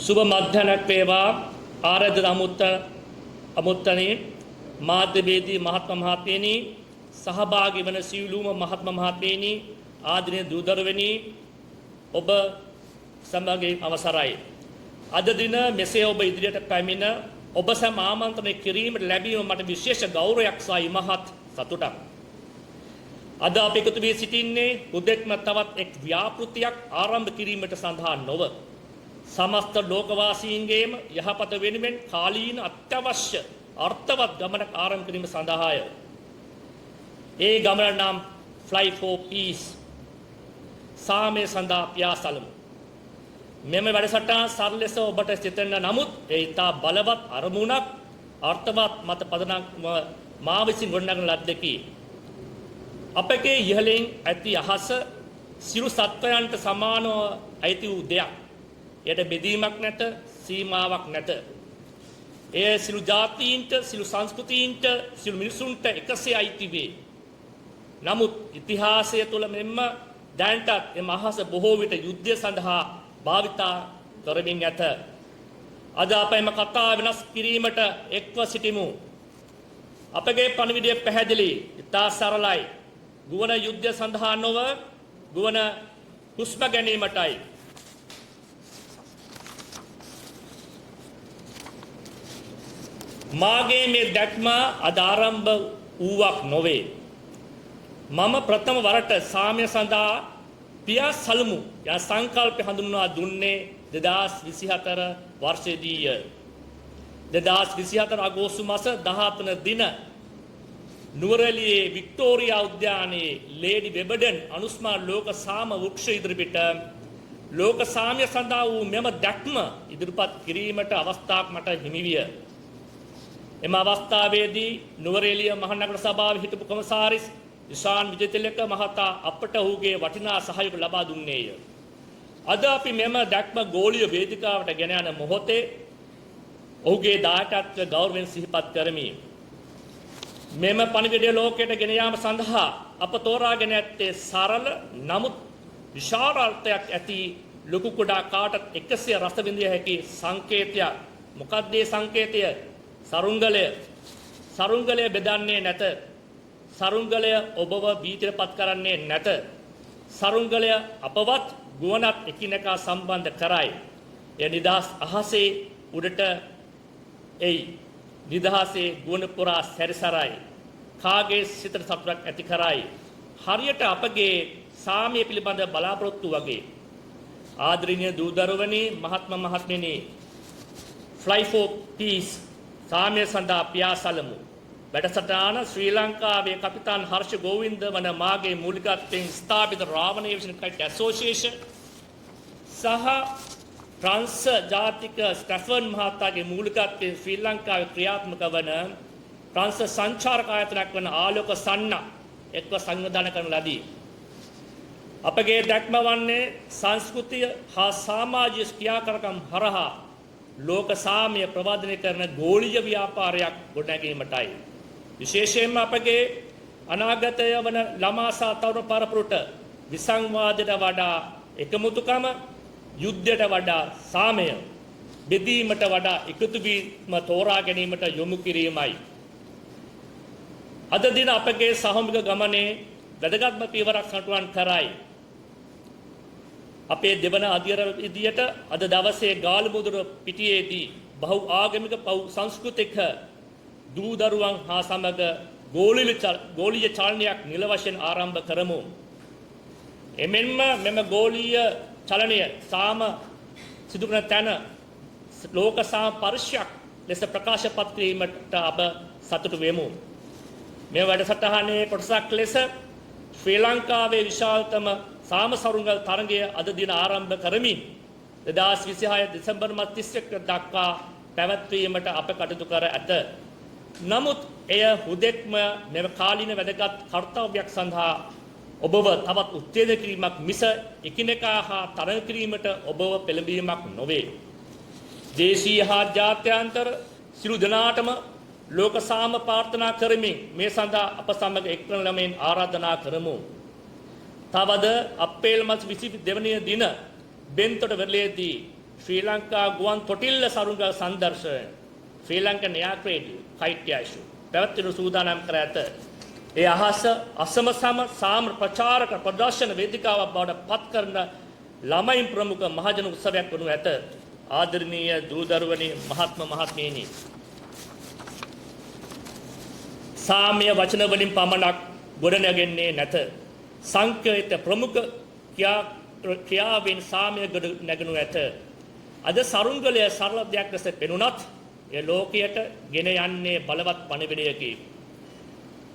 සුබ මධ්‍යනක් වේවා ආරාධිත අමුත්තනේ මාධ්‍යවේදී මහත්ම මහත්මියනි සහභාගී වන සියලුම මහත්ම මහත්මියනි ආදරණීය දූදරුවනි ඔබ සමගින් අවසරයි අද දින මෙසේ ඔබ ඉදිරියට පැමිණ ඔබ සැම ආමන්ත්‍රණය කිරීමට ලැබීම මට විශේෂ ගෞරවයක් සහ මහත් සතුටක් අද අපි එකතු වී සිටින්නේ උදෙක්ම තවත් එක් ව්‍යාපෘතියක් ආරම්භ කිරීමට සඳහා නොව समस्त लोकवासींगेम यहपत वेनुवेन कालीन अत्यावश्य अर्थवत् गमनक आरंभ किරීම සඳහාය. ඒ ගමන නම් Fly for Peace සාමය සඳහා පියාසලමු. මෙම වැඩසටහන සරල ලෙස ඔබට සිතෙන්න නමුත් ඒ ඉතා බලවත් අරමුණක් අර්ථවත් මත පදනම් මා විසින් ගොඩනගන ලද්දකි. අපගේ ඉහළින් ඇති අහස සිරු සත්වයන්ට සමානව අයිති වූ දෙයක්. එයට බෙදීමක් නැත සීමාවක් නැත. එය සිළු ජාතීන්ට සිළු සංස්කෘතීන්ට සිළු මිනිසුන්ට එකසේ අයිති වේ. නමුත් ඉතිහාසය තුළ මෙන්ම දැනටත් එම අහස බොහෝ විට යුද්ධය සඳහා භාවිතා කරමින් ඇත. අද අප එම කතා වෙනස් කිරීමට එක්ව සිටිමු. අපගේ පණිවිඩය පැහැදිලි ඉතා සරලයි. ගුවන් යුද්ධය සඳහා නොව ගුවන් හුස්ම ගැනීමටයි. මාගේ මේ දැක්ම අද ආරම්භ වූවක් නොවේ. මම ප්‍රථම වරට සාමය සඳහා පියාසලමු යන සංකල්පය හඳුන්වා දුන්නේ 2024 වර්ෂයේදීය. 2024 අගෝස්තු මාස 13 දින නුවරඑළියේ වික්ටෝරියා උද්‍යානයේ ලේඩි වෙබඩන් අනුස්මාර ලෝක සාම වෘක්ෂ ඉදිරිපිට ලෝක සාමය සඳහා වූ මෙම දැක්ම ඉදිරිපත් කිරීමට අවස්ථාවක් මට හිමි විය. එම අවස්ථාවේදී නුවරඑළිය මහනගර සභාවේ හිටපු කොමසාරිස් ඉෂාන් විජේතිලක මහතා අපට ඔහුගේ වටිනා සහයෝගය ලබා දුන්නේය. අද අපි මෙම දැක්ම ගෝලීය වේදිකාවට ගෙන යන මොහොතේ ඔහුගේ දායකත්වය ගෞරවයෙන් සිහිපත් කරමි. මෙම පණිවිඩය ලෝකයට ගෙන යාම සඳහා අප තෝරාගෙන ඇත්තේ සරල නමුත් විශාල අර්ථයක් ඇති ලොකු කුඩා කාටත් එකසේ රස විඳිය හැකි සංකේතයක්. මොකක්ද මේ සංකේතය? සරුංගලය බෙදන්නේ නැත. සරුංගලය ඔබව බීතිරපත් කරන්නේ නැත. සරුංගලය අපවත් ගුවනත් එකිනෙකා සම්බන්ධ කරයි. එය නිදහස් අහසේ උඩට එයි. නිදහසේ ගුවන් පුරා සැරිසරයි. කාගේ සිතට සතුටක් ඇති කරයි. හරියට අපගේ සාමය පිළිබඳ බලාපොරොත්තු වගේ. ආදරණීය දූදරුවනි මහත්ම මහත්මියනි Fly for Peace සාමය සඳහා පියාසලමු. වැඩසටහන ශ්‍රී ලංකාවේ කපිතාන් හර්ෂ ගෝවින්ද වන මාගේ මූලිකත්වයෙන් ස්ථාපිත රාවණ ඒවියේෂන් ක්‍රිකට් ඇසෝසියේෂන් සහ ෆ්‍රාන්ස් ජාතික ස්ටැෆර්න් මහතාගේ මූලිකත්වයෙන් ශ්‍රී ලංකාවේ ක්‍රියාත්මක වන ෆ්‍රාන්ස් සංචාරක ආයතනයක් වන ආලෝක සන්න එක්ව සංවිධානය කරන ලදී. අපගේ දැක්ම වන්නේ සංස්කෘතිය හා සමාජීය ක්‍රියාකාරකම් හරහා ලෝක සාමය ප්‍රවර්ධනය කරන ගෝලීය ව්‍යාපාරයක් ගොඩනැගීමටයි. විශේෂයෙන්ම අපගේ අනාගතය වන ළමා සහ තරුණ පරපුරට විසංවාදයට වඩා එකමුතුකම, යුද්ධයට වඩා සාමය, බෙදීමට වඩා එකතු වීම තෝරා ගැනීමට යොමු කිරීමයි. අද දින අපගේ සාමූහික ගමනේ වැදගත්ම පියවරක් සටහන් කරයි. අපේ දෙවන අධියර විදියට අද දවසේ ගාලමුදුර පිටියේදී බහු ආගමික සංස්කෘතික දූ දරුවන් හා සමග ගෝලීය චලනයක් නිල වශයෙන් ආරම්භ කරමු. එමෙන්ම මෙම ගෝලීය චලනය සාම සිදු කරන තැන ලෝක සාම පරිශ්‍රයක් ලෙස ප්‍රකාශපත් කිරීමට අප සතුටු වෙමු. මේ වැඩසටහනේ කොටසක් ලෙස ශ්‍රී ලංකාවේ විශාලතම සාම සරුංගල් තරගය අද දින ආරම්භ කරමින් 2026 දෙසැම්බර් මාස 31 දක්වා පැවැත්වීමට අප කටයුතු කර ඇත. නමුත් එය හුදෙක්ම මෙම කාලීන වැදගත් කර්තව්‍යයක් සඳහා ඔබව තවත් උත්තේජනය කිරීමක් මිස එකිනෙකා හා තරඟ කිරීමට ඔබව පෙළඹීමක් නොවේ. දේශීය හා ජාත්‍යන්තර සිළු දෙනාටම ලෝක සාම ප්‍රාර්ථනා කරමින් මේ සඳහා අප සමග එක්වන ළමයින් ආරාධනා කරමු. තවද අප්‍රේල් මාස 22 වෙනි දින බෙන්තොට වෙරළේදී ශ්‍රී ලංකා ගුවන් තොටිල්ල සරුංගල සංදර්ශනය ශ්‍රී ලංකන් එයාර්ක්‍රේඩ් ෆයිට් යාෂු පැවැත්වෙනු සූදානම් කර ඇත. ඒ අහස අසමසම සාම්‍ර ප්‍රචාරක ප්‍රදර්ශන වේදිකාවක් බවට පත් කරන ළමයින් ප්‍රමුඛ මහජන උත්සවයක් වනු ඇත. ආදරණීය දූ දරුවනි මහත්මීනි, සාම්‍ය වචන වලින් පමණක් ගොඩනැගෙන්නේ නැත. සංකේත ප්‍රමුඛ ක්‍රියාවෙන් සාම්‍ය ගොඩ නැගනු ඇත. අද සරුංගලය සරල දෙයක් ලෙස පෙනුනත් ඒ ලෝකයට ගෙන යන්නේ බලවත් පණිවිඩයකි.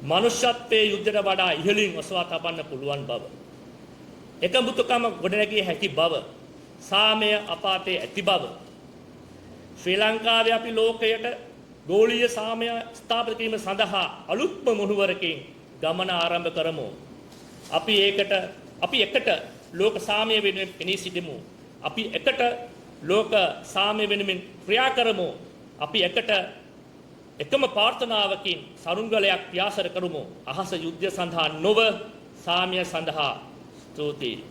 මනුෂ්‍යත්වයේ යුද්ධයට වඩා ඉහළින් ඔසවා තබන්න පුළුවන් බව, එකමුතුකම ගොඩනැගිය හැකි බව, සාමය අපාතේ ඇති බව, ශ්‍රී ලංකාවේ අපි ලෝකයට ගෝලීය සාමය ස්ථාපිත කිරීම සඳහා අලුත්ම මුහුවරකින් ගමන ආරම්භ කරමු. අපි එකට ලෝක සාමය වෙනුවෙන් පෙනී සිටිමු. අපි එකට ලෝක සාමය වෙනුවෙන් ක්‍රියා කරමු. අපි එකට එකම ප්‍රාර්ථනාවකින් සරුංගලයක් ක්‍රියාසර කරමු. අහස යුද්ධය සඳහා නොව සාමය සඳහා. ස්තුතියි.